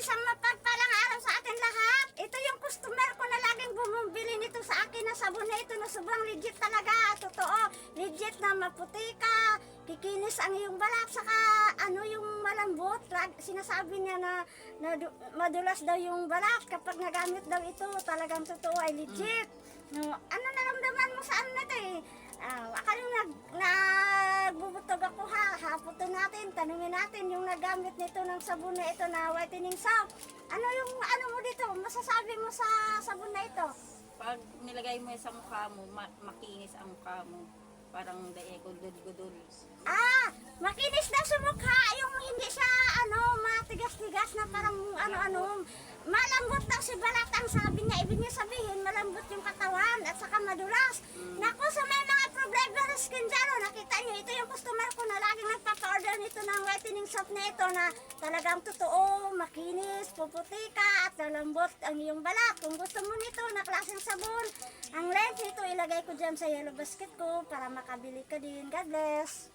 isang mapagpalang araw sa atin lahat. Ito yung customer ko na laging bumibili nito sa akin na sabon na ito na sobrang legit talaga. Totoo, legit na maputi ka, kikinis ang iyong balat, saka ano yung malambot. Sinasabi niya na madulas daw yung balat kapag nagamit daw ito. Talagang totoo ay legit. No, ano naramdaman mo sa ano na ito eh? Akaling nagbubutog ako ha. Haputin natin, tanungin natin yung nagamit nito ng sabon na ito na whitening soap. Ano yung ano mo dito? Masasabi mo sa sabon na ito? Pag nilagay mo yan sa mukha mo, makinis ang mukha mo. Parang dae gudul-gudul. Makinis daw sa mukha. Yung hindi siya matigas-tigas na parang malambot daw si balat ang sabi niya. Ibig niya sabihin, malambot yung katawan at saka madulas. Naku, sa may mga problema sa skin dyan, nakita niyo, ito yung customer ko na laging nagpapa-order nito ng whitening soap na ito na talagang totoo, makinis, puputi ka at malambot ang iyong balat. Kung gusto mo nito na klaseng sabon, ang lens nito ilagay ko dyan sa yellow basket ko para makabili ka din. God bless!